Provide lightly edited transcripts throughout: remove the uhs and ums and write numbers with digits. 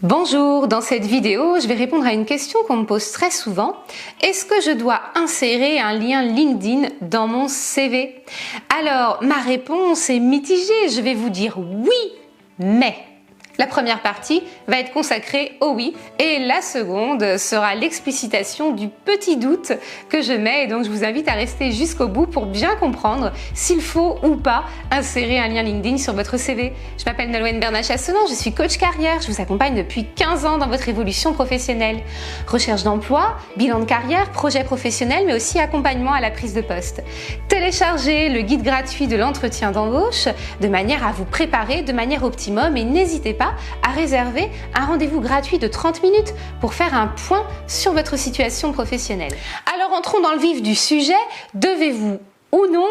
Bonjour, dans cette vidéo, je vais répondre à une question qu'on me pose très souvent. Est-ce que je dois insérer un lien LinkedIn dans mon CV? Alors, ma réponse est mitigée. Je vais vous dire oui, mais... La première partie va être consacrée au oui et la seconde sera l'explicitation du petit doute que je mets et donc je vous invite à rester jusqu'au bout pour bien comprendre s'il faut ou pas insérer un lien LinkedIn sur votre CV. Je m'appelle Nolwenn Bernat-Chassenon, je suis coach carrière, je vous accompagne depuis 15 ans dans votre évolution professionnelle. Recherche d'emploi, bilan de carrière, projet professionnel mais aussi accompagnement à la prise de poste. Téléchargez le guide gratuit de l'entretien d'embauche de manière à vous préparer de manière optimum et n'hésitez pas à réserver un rendez-vous gratuit de 30 minutes pour faire un point sur votre situation professionnelle. Alors entrons dans le vif du sujet. Devez-vous ou non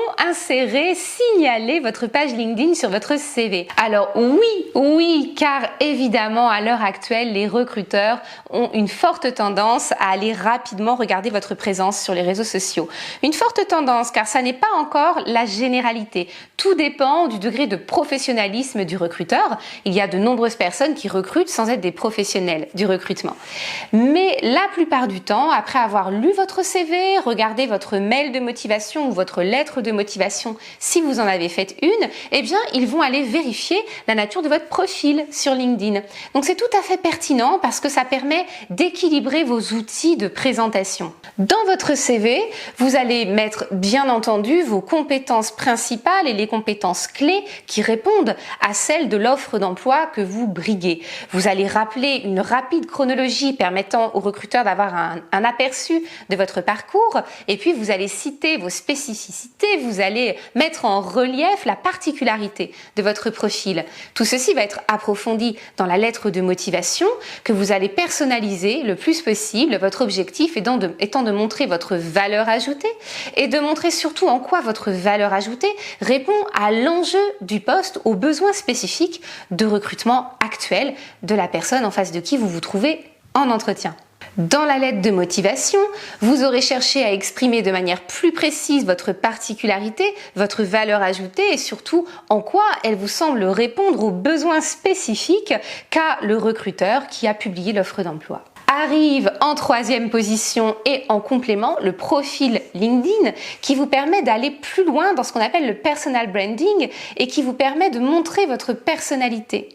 signaler votre page LinkedIn sur votre CV? Alors oui, car évidemment à l'heure actuelle, les recruteurs ont une forte tendance à aller rapidement regarder votre présence sur les réseaux sociaux. Une forte tendance car ça n'est pas encore la généralité. Tout dépend du degré de professionnalisme du recruteur. Il y a de nombreuses personnes qui recrutent sans être des professionnels du recrutement. Mais la plupart du temps, après avoir lu votre CV, regardé votre mail de motivation ou votre lettre de motivation, si vous en avez fait une, eh bien, ils vont aller vérifier la nature de votre profil sur LinkedIn. Donc, c'est tout à fait pertinent parce que ça permet d'équilibrer vos outils de présentation. Dans votre CV, vous allez mettre, bien entendu, vos compétences principales et les compétences clés qui répondent à celles de l'offre d'emploi que vous briguez. Vous allez rappeler une rapide chronologie permettant aux recruteurs d'avoir un aperçu de votre parcours et puis vous allez citer vos spécificités, vous allez mettre en relief la particularité de votre profil. Tout ceci va être approfondi dans la lettre de motivation que vous allez personnaliser le plus possible, votre objectif étant de montrer votre valeur ajoutée et de montrer surtout en quoi votre valeur ajoutée répond à l'enjeu du poste, aux besoins spécifiques de recrutement actuel de la personne en face de qui vous vous trouvez en entretien. Dans la lettre de motivation, vous aurez cherché à exprimer de manière plus précise votre particularité, votre valeur ajoutée et surtout en quoi elle vous semble répondre aux besoins spécifiques qu'a le recruteur qui a publié l'offre d'emploi. Arrive en troisième position et en complément le profil LinkedIn qui vous permet d'aller plus loin dans ce qu'on appelle le personal branding et qui vous permet de montrer votre personnalité.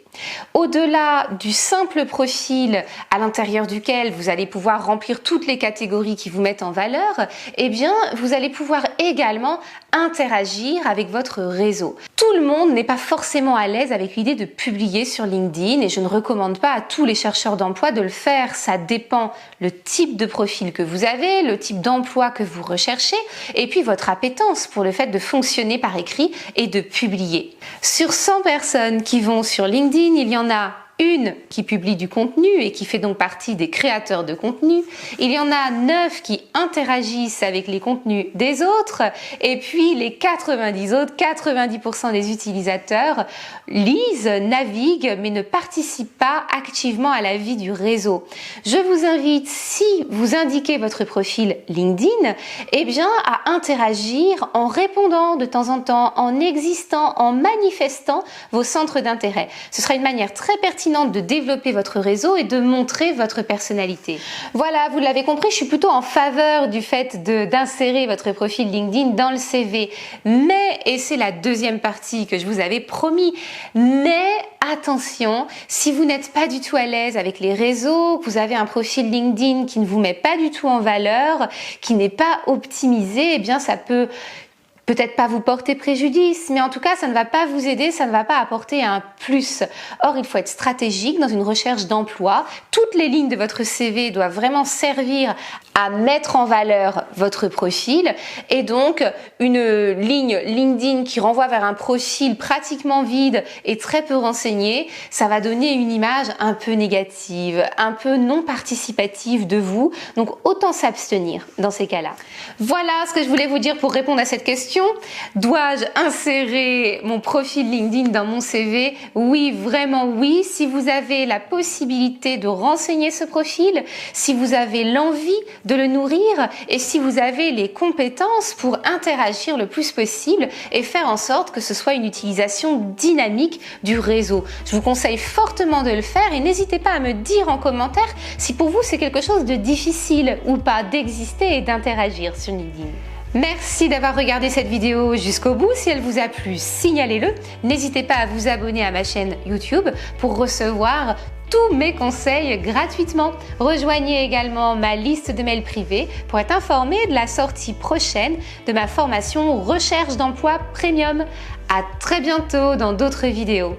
Au-delà du simple profil à l'intérieur duquel vous allez pouvoir remplir toutes les catégories qui vous mettent en valeur, eh bien, vous allez pouvoir également interagir avec votre réseau. Tout le monde n'est pas forcément à l'aise avec l'idée de publier sur LinkedIn et je ne recommande pas à tous les chercheurs d'emploi de le faire. Ça dépend le type de profil que vous avez, le type d'emploi que vous recherchez et puis votre appétence pour le fait de fonctionner par écrit et de publier. Sur 100 personnes qui vont sur LinkedIn, il y en a une qui publie du contenu et qui fait donc partie des créateurs de contenu. Il y en a 9 qui interagissent avec les contenus des autres. Et puis les 90 autres, 90% des utilisateurs lisent, naviguent, mais ne participent pas activement à la vie du réseau. Je vous invite, si vous indiquez votre profil LinkedIn, eh bien à interagir en répondant de temps en temps, en existant, en manifestant vos centres d'intérêt. Ce sera une manière très pertinente de développer votre réseau et de montrer votre personnalité. Voilà, vous l'avez compris, je suis plutôt en faveur du fait d'insérer votre profil LinkedIn dans le CV. Mais, et c'est la deuxième partie que je vous avais promis, mais attention, si vous n'êtes pas du tout à l'aise avec les réseaux, que vous avez un profil LinkedIn qui ne vous met pas du tout en valeur, qui n'est pas optimisé, eh bien ça peut peut-être pas vous porter préjudice, mais en tout cas, ça ne va pas vous aider, ça ne va pas apporter un plus. Or, il faut être stratégique dans une recherche d'emploi. Toutes les lignes de votre CV doivent vraiment servir à mettre en valeur votre profil et donc une ligne LinkedIn qui renvoie vers un profil pratiquement vide et très peu renseigné, ça va donner une image un peu négative, un peu non participative de vous. Donc, autant s'abstenir dans ces cas-là. Voilà ce que je voulais vous dire pour répondre à cette question. question. Dois-je insérer mon profil LinkedIn dans mon CV? Oui, vraiment oui. Si vous avez la possibilité de renseigner ce profil, si vous avez l'envie de le nourrir et si vous avez les compétences pour interagir le plus possible et faire en sorte que ce soit une utilisation dynamique du réseau. Je vous conseille fortement de le faire et n'hésitez pas à me dire en commentaire si pour vous c'est quelque chose de difficile ou pas d'exister et d'interagir sur LinkedIn. Merci d'avoir regardé cette vidéo jusqu'au bout. Si elle vous a plu, signalez-le. N'hésitez pas à vous abonner à ma chaîne YouTube pour recevoir tous mes conseils gratuitement. Rejoignez également ma liste de mails privés pour être informé de la sortie prochaine de ma formation Recherche d'emploi Premium. À très bientôt dans d'autres vidéos.